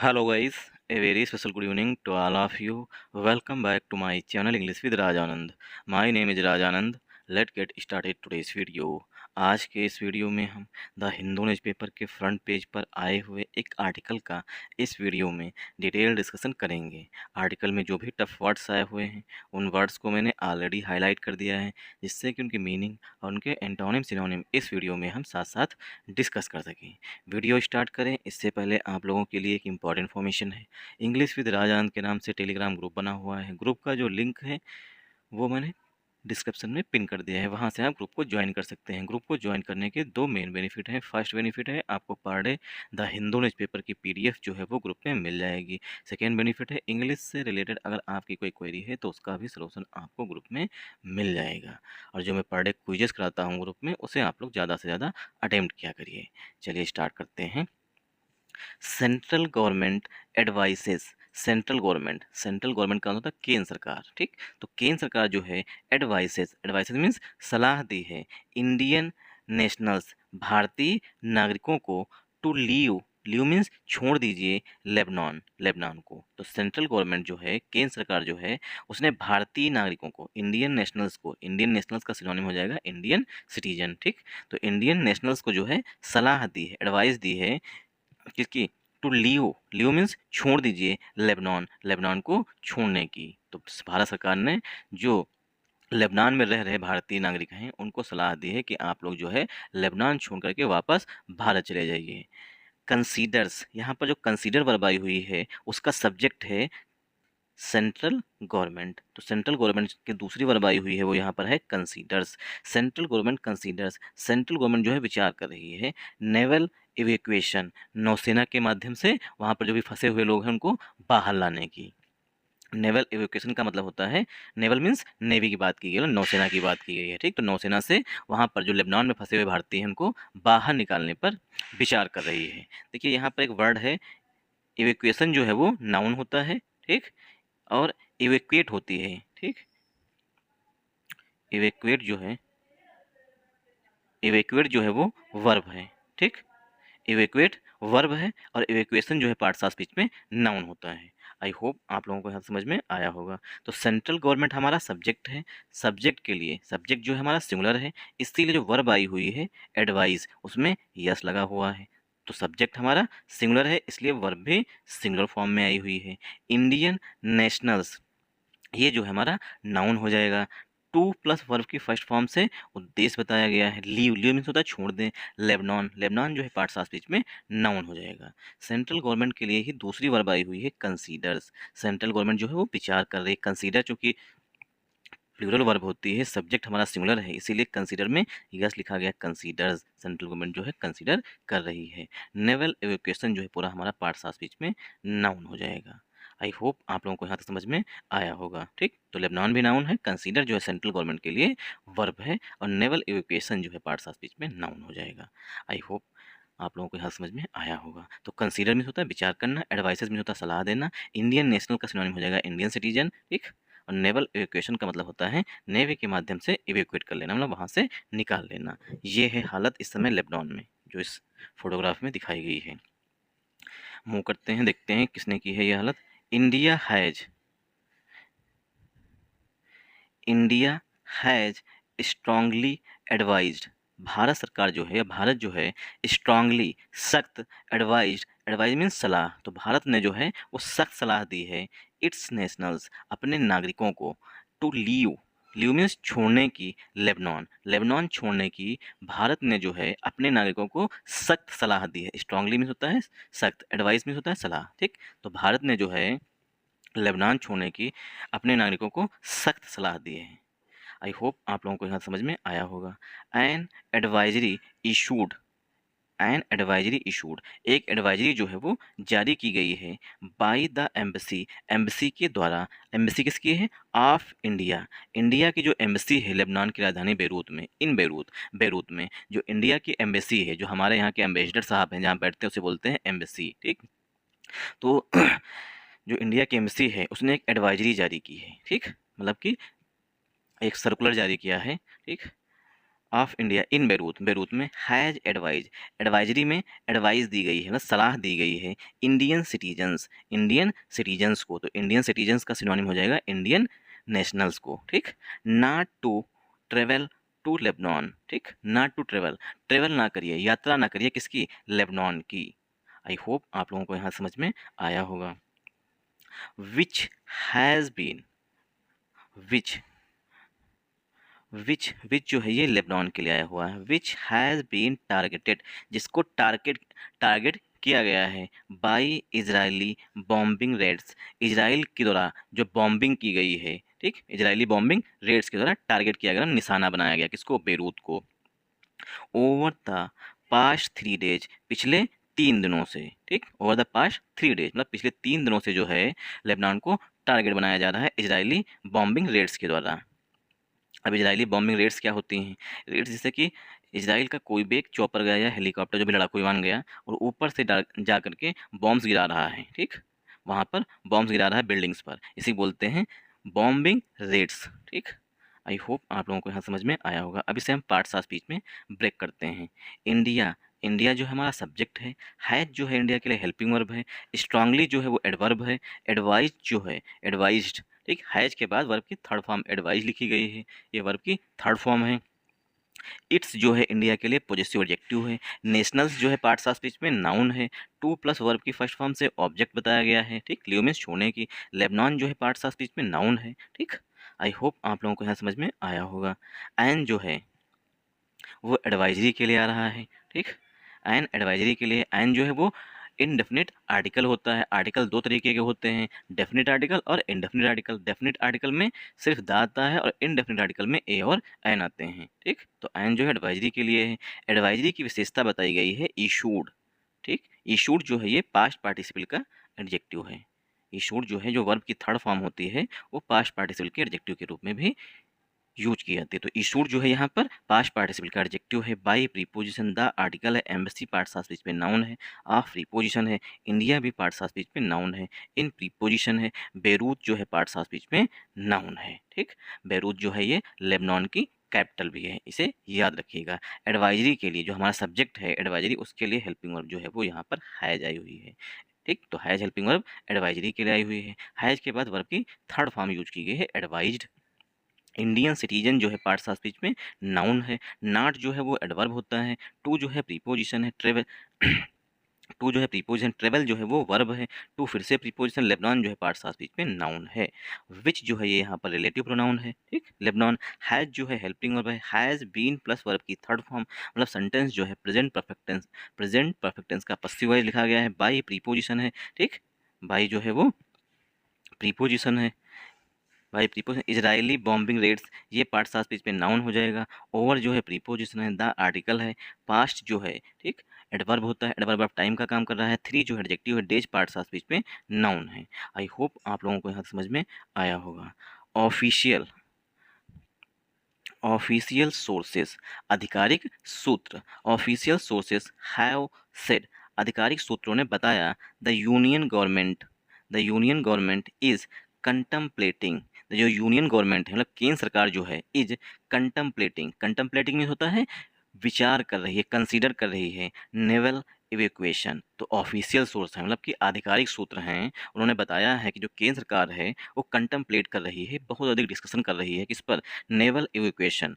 Hello guys, a very special good evening to all of you. Welcome back to my channel English with Rajanand. My name is Rajanand. Let's get started today's video. आज के इस video में हम the Hindu newspaper के front page पर आए हुए एक आर्टिकल का इस वीडियो में डिटेल डिस्कशन करेंगे। आर्टिकल में जो भी टफ वर्ड्स आए हुए हैं उन वर्ड्स को मैंने ऑलरेडी हाईलाइट कर दिया है, जिससे कि उनकी मीनिंग और उनके एंटोनिम सिनोनिम इस वीडियो में हम साथ साथ डिस्कस कर सकें। वीडियो स्टार्ट करें इससे पहले आप लोगों के लिए एक इम्पॉर्टेंट इन्फॉर्मेशन है। इंग्लिश विद राजानंद के नाम से टेलीग्राम ग्रुप बना हुआ है। ग्रुप का जो लिंक है वो मैंने डिस्क्रिप्शन में पिन कर दिया है, वहाँ से आप ग्रुप को ज्वाइन कर सकते हैं। ग्रुप को ज्वाइन करने के दो मेन बेनिफिट हैं। फर्स्ट बेनिफिट है आपको per day the Hindu newspaper की पीडीएफ जो है वो ग्रुप में मिल जाएगी। सेकेंड बेनिफिट है इंग्लिश से रिलेटेड अगर आपकी कोई क्वेरी है तो उसका भी सलूशन आपको ग्रुप में मिल जाएगा। और जो मैं पर डे क्विजेस कराता हूँ ग्रुप में, उसे आप लोग ज़्यादा से ज़्यादा अटेम्प्ट किया करिए। चलिए स्टार्ट करते हैं। Central government advices. Central government का होता है केंद्र सरकार, ठीक। तो केंद्र सरकार जो है एडवाइसेस मीन्स सलाह दी है इंडियन नेशनल्स, भारतीय नागरिकों को टू लीव मीन्स छोड़ दीजिए लेबनान को। तो सेंट्रल गवर्नमेंट जो है, केंद्र सरकार जो है, उसने भारतीय नागरिकों को, इंडियन नेशनल्स का सिनोनिम हो जाएगा इंडियन सिटीजन, ठीक। तो इंडियन नेशनल्स को जो है सलाह दी है, एडवाइस दी है किसकी? टू लीव मीन्स छोड़ दीजिए लेबनान को छोड़ने की। तो भारत सरकार ने जो लेबनान में रह रहे भारतीय नागरिक हैं उनको सलाह दी है कि आप लोग जो है लेबनान छोड़ करके वापस भारत चले जाइए। कंसीडर्स, यहाँ पर जो कंसीडर वर्ब आई हुई है उसका सब्जेक्ट है सेंट्रल गवर्नमेंट। तो सेंट्रल गवर्नमेंट की दूसरी वर्ब आई हुई है वो यहाँ पर है कंसीडर्स। सेंट्रल गवर्नमेंट जो है विचार कर रही है नेवल इवेक्यूएशन, नौसेना के माध्यम से वहाँ पर जो भी फंसे हुए लोग हैं उनको बाहर लाने की। नेवल इवेक्यूएशन का मतलब होता है, नेवल मीन्स नेवी की बात की गई है, नौसेना की बात की गई है, ठीक। तो नौसेना से वहाँ पर जो लेबनान में फंसे हुए भारतीय हैं उनको बाहर निकालने पर विचार कर रही है। देखिए यहाँ पर एक वर्ड है, इवेक्यूएशन जो है वो नाउन होता है, ठीक, और इवेक्यूएट होती है, ठीक। इवेक्यूएट जो है वो वर्ब है, ठीक। इवेक्यूएट वर्ब है और इवेक्यूएशन जो है पार्ट्स ऑफ स्पीच में नाउन होता है। आई होप आप लोगों को यहाँ समझ में आया होगा। तो सेंट्रल गवर्नमेंट हमारा सब्जेक्ट है, सब्जेक्ट के लिए सब्जेक्ट जो है हमारा सिंगुलर है, इसीलिए जो वर्ब आई हुई है एडवाइस उसमें यस लगा हुआ है। तो सब्जेक्ट हमारा सिंगुलर है इसलिए वर्ब भी सिंगुलर फॉर्म में आई हुई है। इंडियन नेशनल्स, ये जो है हमारा नाउन हो जाएगा। टू प्लस वर्ब की फर्स्ट फॉर्म से उद्देश्य बताया गया है। लीव मीन्स होता है छोड़ दें। लेबनान जो है पार्ट्स ऑफ स्पीच में नाउन हो जाएगा। सेंट्रल गवर्नमेंट के लिए ही दूसरी वर्ब आई हुई है कंसीडर्स। सेंट्रल गवर्नमेंट जो है वो विचार कर रही है। कंसीडर चूंकि प्लूरल वर्ब होती है, सब्जेक्ट हमारा सिंगुलर है, इसीलिए कंसीडर में यस लिखा गया, कंसीडर्स। सेंट्रल गवर्नमेंट जो है कंसीडर कर रही है। नेवल एवोक्यूएशन जो है पूरा हमारा पार्ट्स ऑफ स्पीच में नाउन हो जाएगा। आई होप आप लोगों को यहाँ तक समझ में आया होगा, ठीक। तो लेबनान भी नाउन है, कंसीडर जो है सेंट्रल गवर्नमेंट के लिए वर्ब है, और नेवल एवोक्यूएशन जो है पार्ट्स ऑफ स्पीच में नाउन हो जाएगा। आई होप आप लोगों को यहाँ समझ में आया होगा। तो कंसीडर मीन्स होता है विचार करना, एडवाइसेस मीन्स होता है सलाह देना, इंडियन नेशनल का सिनोनिम हो जाएगा इंडियन सिटीजन, ठीक। और नेवल इवैक्यूएशन का मतलब होता है नेवी के माध्यम से इवैक्यूएट कर लेना, मतलब वहाँ से निकाल लेना। ये है हालत इस समय लेबनान में जो इस फोटोग्राफ में दिखाई गई है। मूव करते हैं, देखते हैं किसने की है ये हालत। India has strongly advised, Bharat सरकार जो है या भारत जो है स्ट्रांगली सख्त, एडवाइज मीन्स सलाह, तो भारत ने जो है वो सख्त सलाह दी है इट्स नेशनल्स, अपने नागरिकों को, टू लीव मीन्स छोड़ने की, लेबनान छोड़ने की भारत ने जो है अपने नागरिकों को सख्त सलाह दी है। स्ट्रांगली मीन्स होता है सख्त, एडवाइस मीन्स होता है सलाह, ठीक। तो भारत ने जो है लेबनान छोड़ने की अपने नागरिकों को सख्त सलाह दी है। आई होप आप लोगों को यहाँ समझ में आया होगा। एन एडवाइजरी इशूड, एक एडवाइजरी जो है वो जारी की गई है बाय द एम्बेसी के द्वारा। एम्बेसी किसकी है? ऑफ इंडिया की जो एम्बेसी है लेबनान की राजधानी बेरूत में जो इंडिया की एम्बेसी है, जो हमारे यहाँ के एम्बेसडर साहब हैं जहाँ बैठते हैं उसे बोलते हैं एम्बेसी, ठीक। तो जो इंडिया की एम्बेसी है उसने एक एडवाइजरी जारी की है, ठीक, मतलब कि एक सर्कुलर जारी किया है, ठीक। Of India in Beirut, Beirut में हैज़ एडवाइज, एडवाइजरी में एडवाइस दी गई है, मतलब सलाह दी गई है इंडियन सिटीजन्स, इंडियन सिटीजन्स को, तो इंडियन सिटीजन्स का सिनोनिम हो जाएगा इंडियन नेशनल्स को, ठीक। Not to travel to Lebanon, ठीक, नॉट टू ट्रेवल, ट्रेवल ना करिए, यात्रा ना करिए, किसकी, लेबनान की। आई होप आप लोगों को यहाँ समझ में आया होगा। विच हैज़ बीन, विच, विच जो है ये लेबनान के लिए आया हुआ है। विच हैज़ बीन टारगेटेड, जिसको टारगेट किया गया है by Israeli bombing raids, Israel के द्वारा जो बॉम्बिंग की गई है, ठीक, इजरायली बॉम्बिंग रेड्स के द्वारा टारगेट किया गया, निशाना बनाया गया, किसको, बेरूत को। ओवर द पास्ट 3 डेज, पिछले 3 दिनों से, ठीक, ओवर द पास्ट 3 डेज मतलब पिछले 3 दिनों से जो है लेबनान को टारगेट बनाया जा रहा है इजरायली बॉम्बिंग रेड्स के द्वारा। अब इजरायली बॉम्बिंग रेट्स क्या होती हैं, रेट्स जैसे कि इजराइल का कोई भी एक चॉपर गया या हेलीकॉप्टर जो भी लड़ाकू विमान गया और ऊपर से जा करके बॉम्ब्स गिरा रहा है, ठीक, वहाँ पर बॉम्ब्स गिरा रहा है बिल्डिंग्स पर, इसी बोलते हैं बॉम्बिंग रेट्स, ठीक। आई होप आप लोगों को यहाँ समझ में आया होगा। अब इसे हम पार्ट्स ऑफ स्पीच में ब्रेक करते हैं। इंडिया, इंडिया जो है हमारा सब्जेक्ट है, हैज जो है इंडिया के लिए हेल्पिंग वर्ब है, स्ट्रांगली जो है वो एडवर्ब है, एडवाइज जो है एडवाइज्ड, ठीक, हैज के बाद वर्ब की थर्ड फॉर्म एडवाइज लिखी गई है, ये वर्ब की थर्ड फॉर्म है। इट्स जो है इंडिया के लिए पॉजिटिव एडजेक्टिव है। नेशनल्स जो है पार्ट्स ऑफ स्पीच में नाउन है। टू प्लस वर्ब की फर्स्ट फॉर्म से ऑब्जेक्ट बताया गया है, ठीक, लियो मीन्स छोड़ने की। लेबनान जो है पार्ट्स ऑफ स्पीच में नाउन है, ठीक। आई होप आप लोगों को यहाँ समझ में आया होगा। एन जो है वो एडवाइजरी के लिए आ रहा है, ठीक। एन एडवाइजरी के लिए, एन जो है वो इनडेफिनिट आर्टिकल होता है। आर्टिकल दो तरीके के होते हैं, डेफिनिट आर्टिकल और इनडेफिनिट आर्टिकल। डेफिनिट आर्टिकल में सिर्फ द आता है और इनडेफिनिट आर्टिकल में ए और एन आते हैं, ठीक। तो एन जो है एडवाइजरी के लिए है। एडवाइजरी की विशेषता बताई गई है इशूड, ठीक। इशूड जो है ये पास्ट पार्टिसिपल का एडजेक्टिव है। इशूड जो है जो वर्ब की थर्ड फॉर्म होती है वो पास्ट पार्टिसिपल के एडजेक्टिव के रूप में भी यूज की जाती है। तो इशूड जो है यहाँ पर पास्ट पार्टिसिपल का एडजेक्टिव है। बाई प्रीपोजिशन, द आर्टिकल है। एम्बेसी पार्ट्स ऑफ स्पीच में नाउन है। ऑफ प्रीपोजिशन है। इंडिया भी पार्ट्स ऑफ स्पीच में नाउन है। इन प्रीपोजिशन है। बेरूत जो है पार्ट्स ऑफ स्पीच में नाउन है, ठीक। बेरूत जो है ये लेबनान की कैपिटल भी है, इसे याद रखिएगा। एडवाइजरी के लिए जो हमारा सब्जेक्ट है एडवाइजरी, उसके लिए हेल्पिंग वर्ब जो है वो यहाँ पर हैज आई हुई है, ठीक। तो हैज हेल्पिंग वर्ब एडवाइजरी के लिए आई हुई है। हैज के बाद वर्ब की थर्ड फॉर्म यूज की गई है एडवाइज्ड। इंडियन सिटीजन जो है पार्ट्स ऑफ स्पीच में नाउन है। नॉट जो है वो एडवर्ब होता है। टू जो है प्रीपोजिशन है। ट्रेवल टू जो है प्रीपोजिशन, ट्रेवल जो है वो वर्ब है। टू फिर से प्रीपोजिशन। लेबनान जो है पार्ट्स ऑफ स्पीच में नाउन है। विच जो है ये यहाँ पर रिलेटिव प्रोनाउन है, ठीक। लेबनान हैज जो है हेल्पिंग वर्ब है। हैज बीन प्लस वर्ब की थर्ड फॉर्म, मतलब सेंटेंस जो है present perfect tense, present perfect tense का पसिव वॉइस लिखा गया है। बाई प्रीपोजिशन है, ठीक। बाई जो है वो प्रीपोजिशन है। भाई प्रीपोजिशन, इजरायली बॉम्बिंग रेट्स ये पार्ट्स ऑफ स्पीच में नाउन हो जाएगा। ओवर जो है प्रीपोजिशन है। द आर्टिकल है। पास्ट जो है, ठीक, एडवर्ब होता है, एडवर्ब ऑफ टाइम का काम कर रहा है। थ्री जो है एडजेक्टिव है। डेज पार्ट्स ऑफ स्पीच में नाउन है। आई होप आप लोगों को यहाँ समझ में आया होगा। ऑफिशियल, ऑफिशियल सोर्सेस, आधिकारिक सूत्र। ऑफिशियल सोर्सेस हैव सेड, आधिकारिक सूत्रों ने बताया, the union government, the union government is contemplating, जो यूनियन गवर्नमेंट है मतलब केंद्र सरकार जो है, इज कंटम्पलेटिंग, कंटम्पलेटिंग में होता है विचार कर रही है, कंसीडर कर रही है, नेवल इवेक्वेशन। तो ऑफिशियल सोर्स है मतलब कि आधिकारिक सूत्र हैं, उन्होंने बताया है कि जो केंद्र सरकार है वो कंटम्पलेट कर रही है, बहुत अधिक डिस्कशन कर रही है किस पर, नेवल इवेक्वेशन,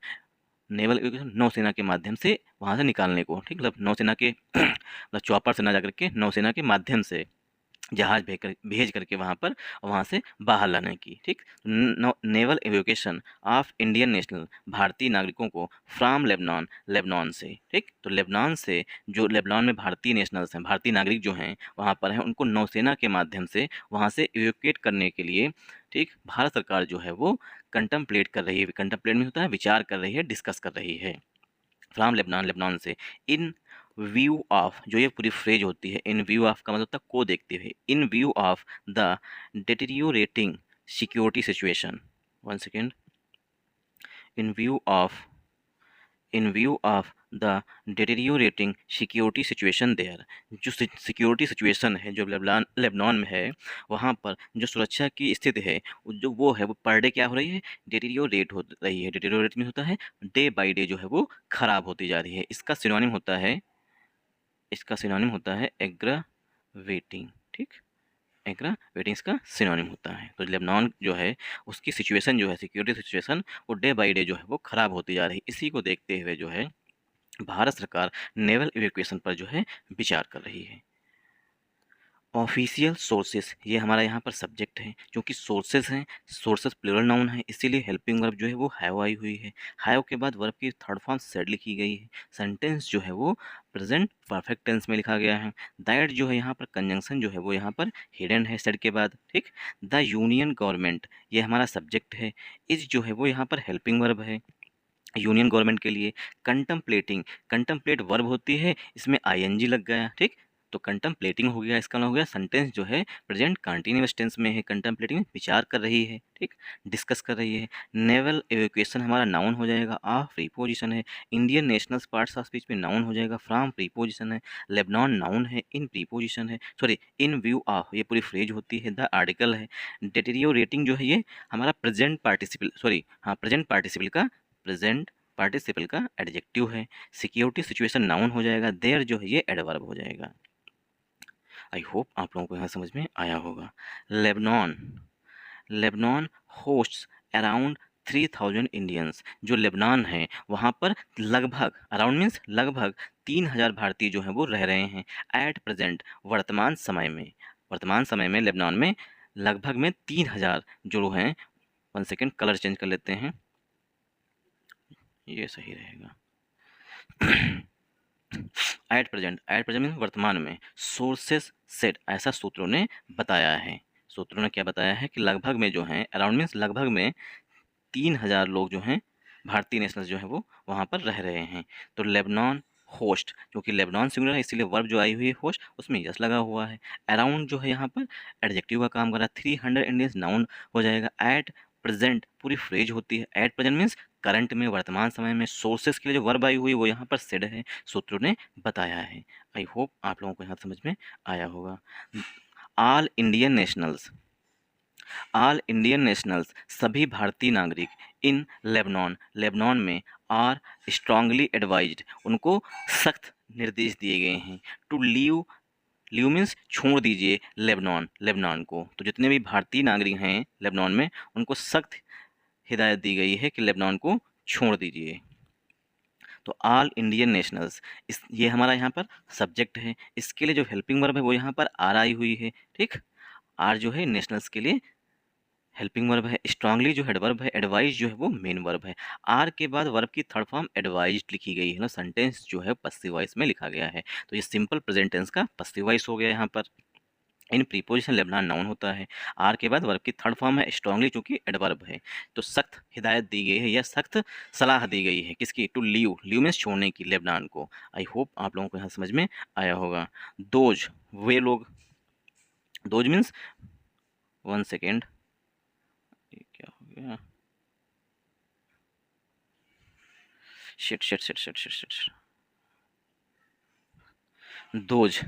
नेवल इवेक्यूएशन नौसेना के माध्यम से वहाँ से निकालने को, ठीक, मतलब नौसेना के मतलब चॉपर से ना जाकर के नौसेना के माध्यम से जहाज भेज करके वहाँ पर वहाँ से बाहर लाने की, ठीक। Naval avocation of Indian national, भारतीय नागरिकों को फ्राम लेबनान, लेबनान से, ठीक। तो लेबनान से, जो लेबनान में भारतीय नेशनल्स हैं, भारतीय नागरिक जो हैं वहाँ पर हैं, उनको नौसेना के माध्यम से वहाँ से इवोकेट करने के लिए, ठीक, भारत सरकार जो है वो कंटम्पलेट कर रही है। कंटम्पलेट में होता है विचार कर रही है, डिस्कस कर रही है। फ्राम लेबनान, लेबनान से। इन व्यू ऑफ, जो ये पूरी फ्रेज होती है, इन व्यू ऑफ का मतलब होता है को देखते हुए। In view of the deteriorating security situation, one second, in view of, in view of the deteriorating security situation there, जो सिक्योरिटी सिचुएशन है जो लेबनान में है, वहाँ पर जो सुरक्षा की स्थिति है जो वो है वो पर डे क्या हो रही है, डिटेरियोरेट हो रही है। डिटेरियोरेट में होता है डे बाई डे जो है वो खराब होती जा रही है। इसका सिनोनिम होता है एग्रावेटिंग, ठीक, एग्रावेटिंग इसका सिनोनिम होता है। तो लेबनान जो है उसकी सिचुएशन जो है, सिक्योरिटी सिचुएशन, वो डे बाई डे जो है वो खराब होती जा रही है। इसी को देखते हुए जो है भारत सरकार नेवल इवैक्यूएशन पर जो है विचार कर रही है। ऑफिशियल सोर्सेस, ये हमारा यहाँ पर सब्जेक्ट है, क्योंकि सोर्सेस हैं, सोर्सेस प्लूरल नाउन है, इसीलिए हेल्पिंग वर्ब जो है वो हैव आई हुई है। हैव के बाद वर्ब की थर्ड फॉर्म सेड लिखी गई है। सेंटेंस जो है वो प्रेजेंट परफेक्ट टेंस में लिखा गया है। दैट जो है यहाँ पर कंजंक्शन जो है वो यहाँ पर हिडन है सेड के बाद, ठीक। द यूनियन गवर्नमेंट, ये हमारा सब्जेक्ट है। इज जो है वो यहाँ पर हेल्पिंग वर्ब है यूनियन गवर्नमेंट के लिए। कंटम्पलेटिंग, कंटम्पलेट वर्ब होती है, इसमें आईएनजी लग गया, ठीक। तो कंटम्पलेटिंग हो गया, इसका मतलब हो गया सेंटेंस जो है प्रेजेंट कंटिन्यूअस टेंस में है। कंटम्पलेटिंग विचार कर रही है, ठीक, डिस्कस कर रही है। नेवल एवैक्यूएशन हमारा नाउन हो जाएगा, ऑफ प्रीपोजिशन है। Indian national parts of speech में नाउन हो जाएगा, फ्रॉम प्रीपोजिशन है। लेबनान नाउन है, इन प्रीपोजिशन है, सॉरी इन व्यू ऑफ, ये पूरी फ्रेज होती है। द आर्टिकल है। डिटेरियोरेटिंग जो है ये हमारा प्रेजेंट पार्टिसिपल, सॉरी हाँ प्रेजेंट पार्टिसिपल का, प्रेजेंट पार्टिसिपल का एडजेक्टिव है। सिक्योरिटी सिचुएशन नाउन हो जाएगा, देयर जो है ये एडवर्ब हो जाएगा। आई होप आप लोगों को यहाँ समझ में आया होगा। Lebanon, Lebanon hosts around 3000 Indians, जो लेबनान है वहाँ पर लगभग, अराउंड मीन्स लगभग 3000 भारतीय जो हैं वो रह रहे हैं। एट प्रेजेंट, वर्तमान समय में, वर्तमान समय में लेबनान में लगभग में 3000 जो हैं। 1 सेकेंड, कलर चेंज कर लेते हैं, ये सही रहेगा। At present, at present mean वर्तमान में। सोर्सेस सेट, ऐसा सूत्रों ने बताया है। सूत्रों ने क्या बताया है कि लगभग में जो हैं, अराउंड मीन्स लगभग में 3000 लोग जो हैं भारतीय नेशनल्स जो हैं वो वहाँ पर रह रहे हैं। तो लेबनान होस्ट, क्योंकि लेबनान सिंगुलर है इसीलिए वर्ब जो आई हुई है होस्ट उसमें यस लगा हुआ है। अराउंड जो है यहाँ पर एडजेक्टिव का काम कर रहा है। 300 इंडियंस नाउन हो जाएगा। एट प्रेजेंट पूरी फ्रेज होती है। एट प्रेजेंट मीन्स करंट में, वर्तमान समय में। सोर्सेस के लिए जो वर्ब आई हुई है वो यहाँ पर सेड है, सूत्रों ने बताया है। आई होप आप लोगों को यहाँ समझ में आया होगा। All Indian nationals, all Indian nationals, सभी भारतीय नागरिक, इन लेबनान, लेबनान में, आर स्ट्रांगली एडवाइज्ड, उनको सख्त निर्देश दिए गए हैं। टू लीव, लीव मीन्स छोड़ दीजिए, लेबनान, लेबनान को। तो जितने भी भारतीय नागरिक हैं लेबनान में उनको सख्त हिदायत दी गई है कि लेबनान को छोड़ दीजिए। तो ऑल इंडियन नेशनल्स, इस ये हमारा यहाँ पर सब्जेक्ट है। इसके लिए जो हेल्पिंग वर्ब है वो यहाँ पर आर आई हुई है, ठीक। आर जो है नेशनल्स के लिए हेल्पिंग वर्ब है। स्ट्रांगली जो हेडवर्ब है, एडवाइज जो है वो मेन वर्ब है। आर के बाद वर्ब की थर्ड फॉर्म एडवाइज्ड लिखी गई है ना, सेंटेंस जो है पसिव वॉइस में लिखा गया है। तो ये सिंपल प्रेजेंट टेंस का पसिव वॉइस हो गया यहाँ पर। इन प्रीपोजिशन लेबनान नाउन होता है। आर के बाद वर्ब की थर्ड फॉर्म है स्ट्रांगली, चूंकि एडवर्ब है। तो सख्त हिदायत दी गई है या सख्त सलाह दी गई है किसकी, टू लीव, लीव मीन्स छोड़ने की, लेबनान को। आई होप आप लोगों को यहाँ समझ में आया होगा। दोज, वे लोग, दोज मीन्स, 1 सेकेंड, ये क्या हो गया, shit shit shit shit shit shit, those,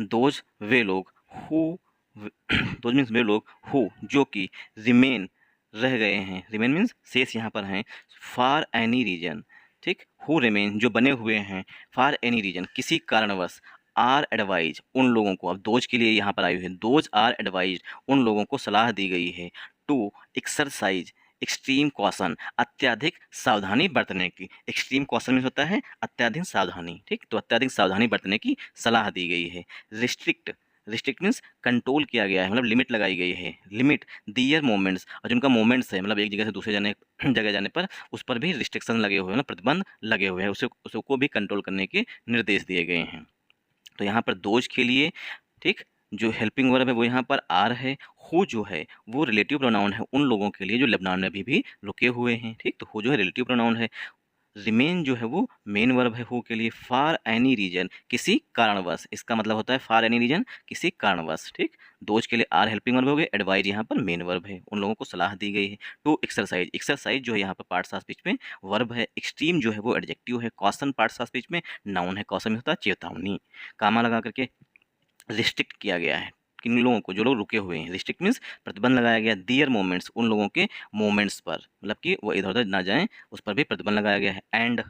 those वे लोग, हु, दोज मीन्स वे लोग, हु जो कि, रिमेन रह गए हैं, रिमेन मीन्स शेष यहाँ पर हैं, फॉर एनी रीजन, ठीक। हु रिमेन जो बने हुए हैं, फॉर एनी रीजन किसी कारणवश, आर एडवाइज उन लोगों को, अब दोज के लिए यहाँ पर आई हुई है, दोज आर एडवाइज उन लोगों को सलाह दी गई है। टू एक्सरसाइज एक्सट्रीम कॉशन, अत्यधिक सावधानी बरतने की। एक्सट्रीम कॉशन में होता है अत्यधिक सावधानी, ठीक। तो अत्यधिक सावधानी बरतने की सलाह दी गई है। रिस्ट्रिक्ट, रिस्ट्रिक्ट मीन्स कंट्रोल किया गया है, मतलब लिमिट लगाई गई है। लिमिट दियर मोमेंट्स, और जिनका मोमेंट्स है मतलब एक जगह से दूसरे जगह जाने पर उस पर भी रिस्ट्रिक्शन लगे हुए हैं, प्रतिबंध लगे हुए हैं, उसको भी कंट्रोल करने के निर्देश दिए गए हैं। तो यहाँ पर दोज के लिए, ठीक, जो हेल्पिंग वर्ब है वो यहाँ पर आर है। हु जो है वो रिलेटिव प्रोनाउन है उन लोगों के लिए जो लेबनान में अभी भी रुके हुए हैं, ठीक। तो हु जो है रिलेटिव प्रोनाउन है। रिमेन जो है वो मेन वर्ब है हु के लिए, फॉर एनी रीजन किसी कारणवश, इसका मतलब होता है फॉर एनी रीजन किसी कारणवश, ठीक। दोज के लिए आर हेल्पिंग वर्ब हो गए, एडवाइज यहाँ पर मेन वर्ब है, उन लोगों को सलाह दी गई है। टू एक्सरसाइज, एक्सरसाइज जो है यहाँ पर पार्ट्स ऑफ स्पीच में वर्ब है, एक्सट्रीम जो है वो एडजेक्टिव है, कॉशन पार्ट्स ऑफ स्पीच में नाउन है, कॉशन में होता है चेतावनी, कामा लगा करके रिस्ट्रिक्ट किया गया है किन लोगों को, जो लोग रुके हुए हैं, रिस्ट्रिक्ट मीन्स प्रतिबंध लगाया गया, दियर मोमेंट्स उन लोगों के मोमेंट्स पर, मतलब कि वो इधर उधर ना जाएं, उस पर भी प्रतिबंध लगाया गया है। एंड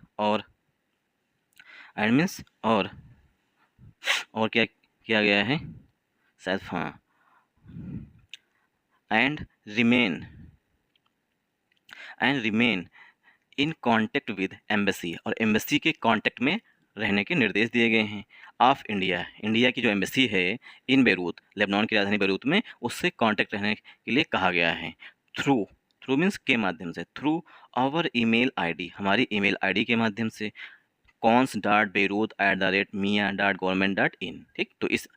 मीन्स और क्या किया गया है शायद, हाँ, and remain in contact with embassy, और एम्बेसी के कांटेक्ट में रहने के निर्देश दिए गए हैं। ऑफ इंडिया, इंडिया की जो एम्बेसी है इन बेरूत, लेबनान की राजधानी बेरूत में, उससे कांटेक्ट रहने के लिए कहा गया है। थ्रू मीन्स के माध्यम से, थ्रू आवर ईमेल आईडी, हमारी ईमेल आईडी के माध्यम से, cons.beirut@mia.government.in, ठीक। तो इस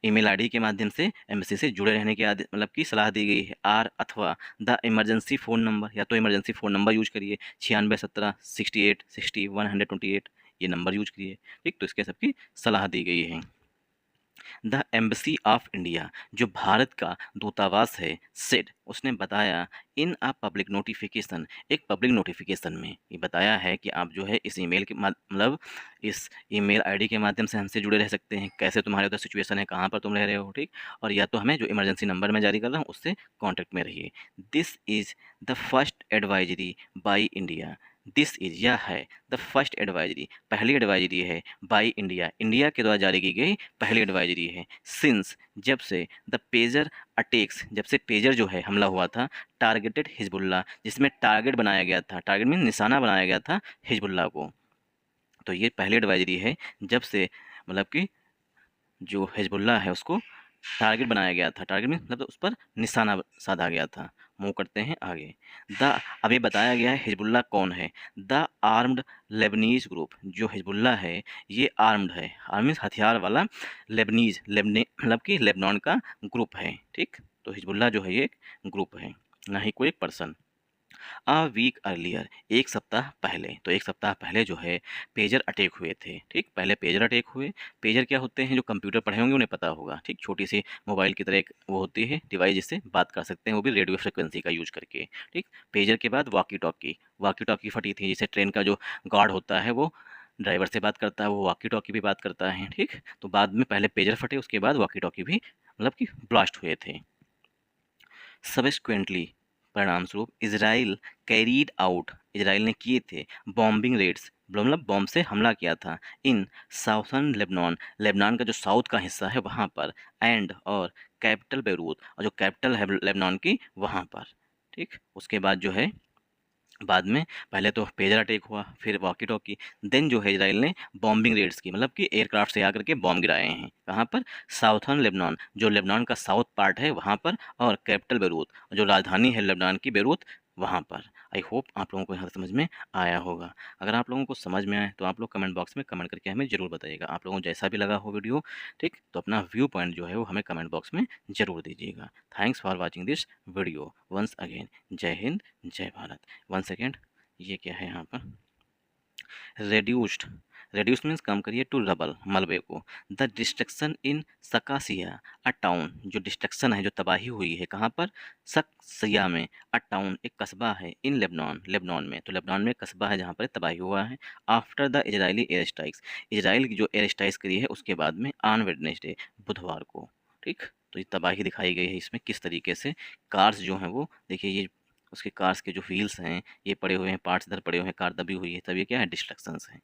ईमेल आईडी के माध्यम से एम्बेसी से जुड़े रहने की मतलब की सलाह दी गई है। आर अथवा द इमरजेंसी फ़ोन नंबर, या तो इमरजेंसी फ़ोन नंबर यूज करिए 96176860 128, ये नंबर यूज करिए, ठीक। तो इसके सबकी सलाह दी गई है। द एम्बेसी ऑफ इंडिया, जो भारत का दूतावास है, सेड उसने बताया इन अ पब्लिक नोटिफिकेशन, एक पब्लिक नोटिफिकेशन में ये बताया है कि आप जो है इस ईमेल के मतलब इस ईमेल आईडी के माध्यम से हमसे जुड़े रह सकते हैं, कैसे तुम्हारे उधर सिचुएशन है, कहाँ पर तुम रह रहे हो, ठीक। और या तो हमें जो इमरजेंसी नंबर मैं जारी कर रहा हूँ उससे कॉन्टैक्ट में रहिए। This is the first advisory by India, this is यह है द फर्स्ट एडवाइजरी, पहली एडवाइजरी है, बाई इंडिया, इंडिया के द्वारा जारी की गई पहली एडवाइजरी है। सिंस, जब से, द पेजर अटैक्स, जब से पेजर जो है हमला हुआ था, टारगेटेड हिजबुल्ला, जिसमें टारगेट बनाया गया था, टारगेट मीन निशाना बनाया गया था हिजबुल्ला को। तो ये पहली एडवाइजरी है जब से मतलब कि जो हिजबुल्ला है उसको टारगेट बनाया गया था, टारगेट मीन मतलब उस पर निशाना साधा गया था। मूव करते हैं आगे। द, अब ये बताया गया है हिजबुल्ला कौन है। द आर्म्ड लेबनीज ग्रुप, जो हिजबुल्ला है ये आर्म्ड है, आर्म मीन्स हथियार वाला, लेबनीज मतलब कि लेबनान का ग्रुप है, ठीक। तो हिजबुल्ला जो है ये एक ग्रुप है, ना ही कोई पर्सन। अ वीक अर्लियर, एक सप्ताह पहले, तो एक सप्ताह पहले जो है पेजर अटैक हुए थे, ठीक। पहले पेजर अटैक हुए, पेजर क्या होते हैं, जो कंप्यूटर पढ़े होंगे उन्हें पता होगा, ठीक। छोटी सी मोबाइल की तरह एक वो होती है डिवाइस जिससे बात कर सकते हैं, वो भी रेडियो फ्रिक्वेंसी का यूज करके, ठीक। पेजर के बाद वॉकी टॉकी फटी थी, जिससे ट्रेन का जो गार्ड होता है वो ड्राइवर से बात करता है, वो वॉकी टॉकी भी बात करता है, ठीक। तो बाद में पहले पेजर फटे, उसके बाद वॉकी टॉकी भी मतलब कि ब्लास्ट हुए थे। सबस्क्वेंटली, परिणामस्वरूप, इसराइल कैरीड आउट, इसराइल ने किए थे बॉम्बिंग रेड्स, मतलब बॉम्ब से हमला किया था, इन साउथर्न लेबनान, लेबनान का जो साउथ का हिस्सा है वहाँ पर, एंड और कैपिटल बेरूत, और जो कैपिटल है लेबनान की वहाँ पर, ठीक। उसके बाद जो है बाद में पहले तो पेजर अटैक हुआ, फिर वॉकी टॉकी, देन जो है इजराइल ने बॉम्बिंग रेड्स की, मतलब कि एयरक्राफ्ट से आकर के बॉम्ब गिराए हैं, कहाँ पर, साउथर्न लेबनान, जो लेबनान का साउथ पार्ट है वहाँ पर, और कैपिटल बेरूत, जो राजधानी है लेबनान की बेरूत, वहाँ पर। आई होप आप लोगों को यहाँ समझ में आया होगा। अगर आप लोगों को समझ में आए तो आप लोग कमेंट बॉक्स में कमेंट करके हमें ज़रूर बताइएगा। आप लोगों को जैसा भी लगा हो वीडियो, ठीक, तो अपना व्यू पॉइंट जो है वो हमें कमेंट बॉक्स में ज़रूर दीजिएगा। Thanks for watching this video once again. जय हिंद, जय भारत। वन सेकेंड, ये क्या है यहाँ पर, रेड्यूस्ड, रेड्यूस मीन्स कम करिए, टू रबल, मलबे को। The destruction in Sakasia, a town, जो डिस्ट्रक्शन है, जो तबाही हुई है, कहाँ पर, सक्सिया में, अ टाउन, एक कस्बा है, इन लेबनान, लेबनान में, तो लेबनान में कस्बा है जहाँ पर तबाही हुआ है। After the Israeli air strikes, Israel की जो एयर स्ट्राइक्स करी है उसके बाद में, ऑन वेडनेसडे, बुधवार को, ठीक। तो ये तबाही दिखाई गई है इसमें किस तरीके से कार्स जो हैं वो देखिए, ये उसके कार्स के जो व्हील्स हैं ये पड़े हुए हैं, पार्ट्स इधर पड़े हुए हैं, कार दबी हुई है, तब ये क्या है, डिस्ट्रक्शंस हैं।